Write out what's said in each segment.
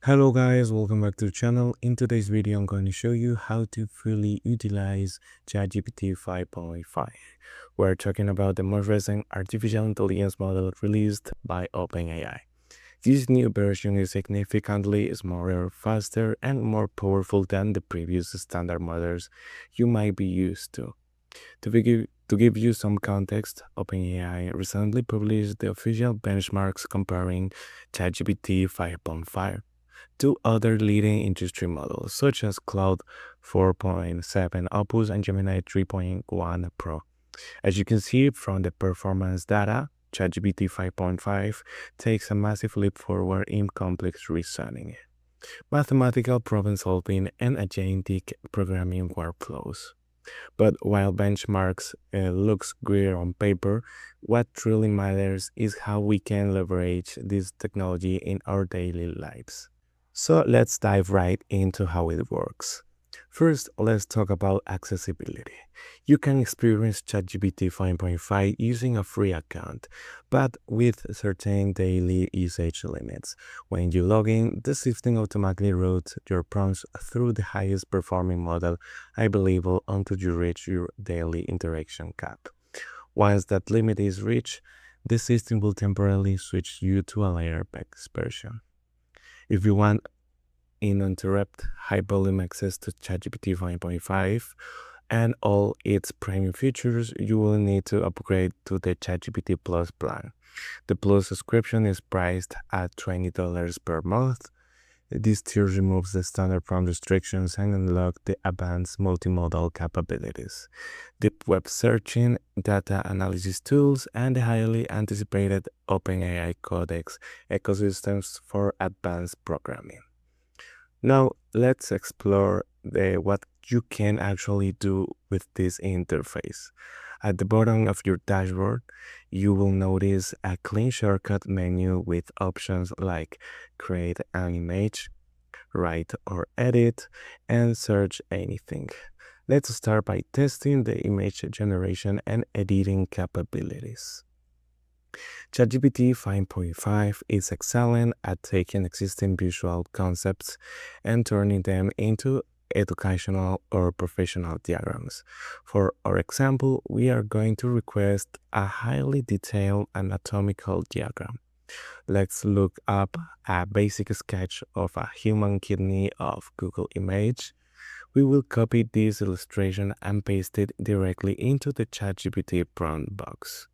Hello guys, welcome back to the channel. In today's video, I'm going to show you how to fully utilize ChatGPT 5.5. We're talking about the most recent artificial intelligence model released by OpenAI. This new version is significantly smaller, faster, and more powerful than the previous standard models you might be used to. To give you some context, OpenAI recently published the official benchmarks comparing ChatGPT 5.5 to other leading industry models, such as Cloud 4.7 Opus and Gemini 3.1 Pro. As you can see from the performance data, ChatGPT 5.5 takes a massive leap forward in complex reasoning, mathematical problem solving, and agentic programming workflows. But while benchmarks looks great on paper, what truly matters is how we can leverage this technology in our daily lives. So let's dive right into how it works. First, let's talk about accessibility. You can experience ChatGPT 5.5 using a free account, but with certain daily usage limits. When you log in, the system automatically routes your prompts through the highest performing model available until you reach your daily interaction cap. Once that limit is reached, the system will temporarily switch you to a later version. If you want uninterrupted high-volume access to ChatGPT 5.5 and all its premium features, you will need to upgrade to the ChatGPT Plus plan. The Plus subscription is priced at $20 per month. This tier removes the standard prompt restrictions and unlocks the advanced multimodal capabilities, deep web searching, data analysis tools, and the highly anticipated OpenAI Codex ecosystems for advanced programming. Now, let's explore what you can actually do with this interface. At the bottom of your dashboard, you will notice a clean shortcut menu with options like create an image, write or edit, and search anything. Let's start by testing the image generation and editing capabilities. ChatGPT 5.5 is excellent at taking existing visual concepts and turning them into educational or professional diagrams. For our example, we are going to request a highly detailed anatomical diagram. Let's look up a basic sketch of a human kidney of Google Image. We will copy this illustration and paste it directly into the ChatGPT prompt box.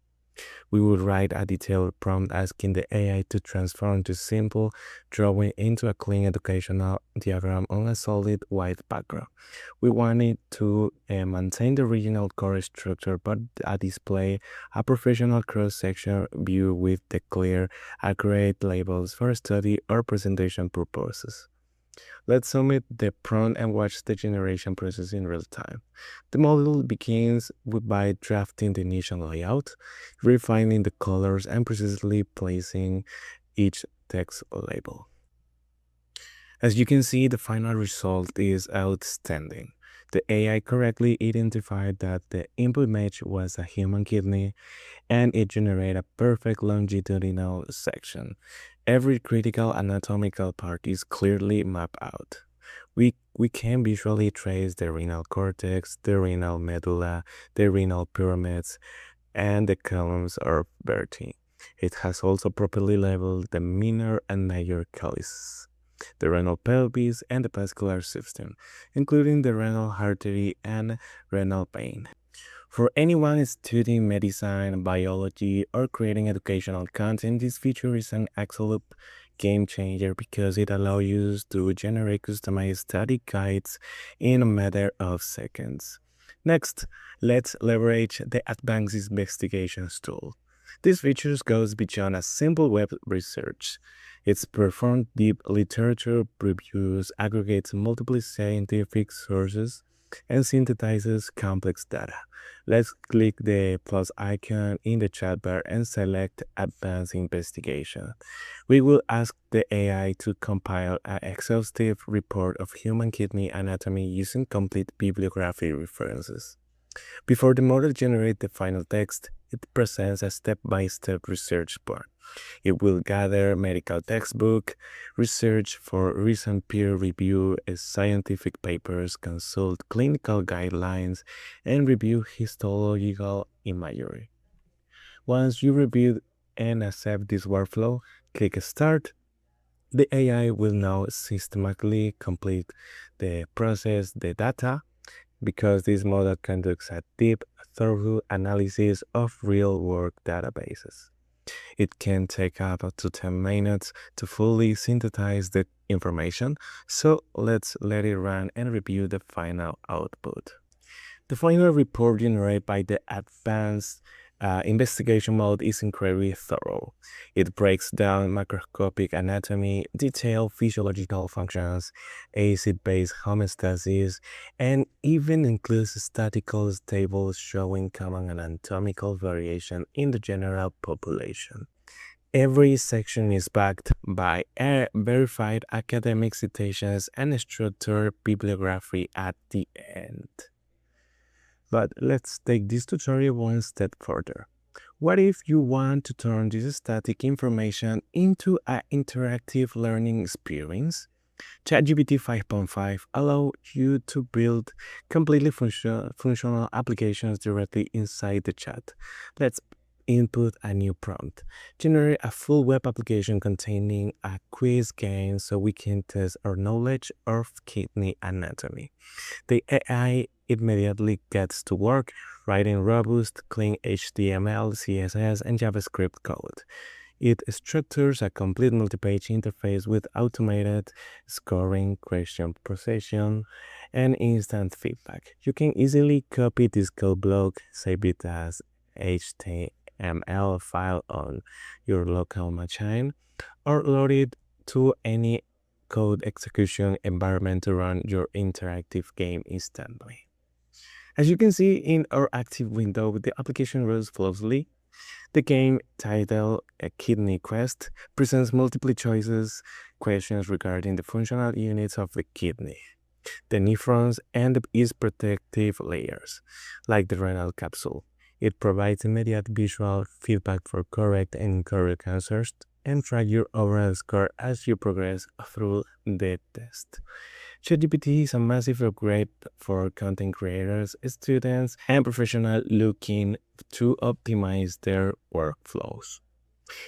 We would write a detailed prompt asking the AI to transform the simple drawing into a clean educational diagram on a solid white background. We want it to maintain the original core structure but display a professional cross-section view with the clear, accurate labels for study or presentation purposes. Let's submit the prompt and watch the generation process in real time. The model begins by drafting the initial layout, refining the colors, and precisely placing each text label. As you can see, the final result is outstanding. The AI correctly identified that the input image was a human kidney, and it generated a perfect longitudinal section. Every critical anatomical part is clearly mapped out. We can visually trace the renal cortex, the renal medulla, the renal pyramids, and the columns or vertebrae. It has also properly labeled the minor and major calyces, the renal pelvis, and the vascular system, including the renal artery and renal vein. For anyone studying medicine, biology, or creating educational content, this feature is an absolute game changer because it allows you to generate customized study guides in a matter of seconds. Next, let's leverage the advanced investigations tool. This feature goes beyond a simple web research. It's performed deep literature reviews, aggregates multiple scientific sources, and synthesizes complex data. Let's click the plus icon in the chat bar and select Advanced Investigation. We will ask the AI to compile an exhaustive report of human kidney anatomy using complete bibliography references. Before the model generates the final text, it presents a step-by-step research plan. It will gather medical textbook, research for recent peer review scientific papers, consult clinical guidelines, and review histological imagery. Once you review and accept this workflow, click Start. The AI will now systematically complete the process, the data, because this model conducts a deep, thorough analysis of real-world databases. It can take up to 10 minutes to fully synthesize the information, so let's let it run and review the final output. The final report generated by the advanced investigation mode is incredibly thorough. It breaks down macroscopic anatomy, detailed physiological functions, acid-base homeostasis, and even includes statistical tables showing common anatomical variation in the general population. Every section is backed by verified academic citations and structured bibliography at the end. But let's take this tutorial one step further. What if you want to turn this static information into an interactive learning experience? ChatGPT 5.5 allows you to build completely functional applications directly inside the chat. Let's input a new prompt. Generate a full web application containing a quiz game so we can test our knowledge of kidney anatomy. The AI immediately gets to work writing robust, clean HTML, CSS, and JavaScript code. It structures a complete multi-page interface with automated scoring, question procession, and instant feedback. You can easily copy this code block, save it as HTML file on your local machine, or load it to any code execution environment to run your interactive game instantly. As you can see in our active window, the application runs flawlessly. The game, titled A Kidney Quest, presents multiple choices, questions regarding the functional units of the kidney, the nephrons, and its protective layers, like the renal capsule. It provides immediate visual feedback for correct and incorrect answers and track your overall score as you progress through the test. ChatGPT is a massive upgrade for content creators, students, and professionals looking to optimize their workflows.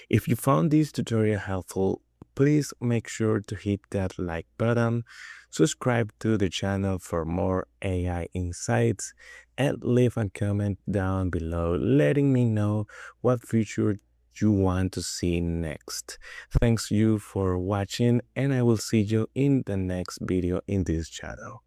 If you found this tutorial helpful, please make sure to hit that like button, subscribe to the channel for more AI insights, and leave a comment down below letting me know what feature you want to see next. Thanks you for watching, and I will see you in the next video in this channel.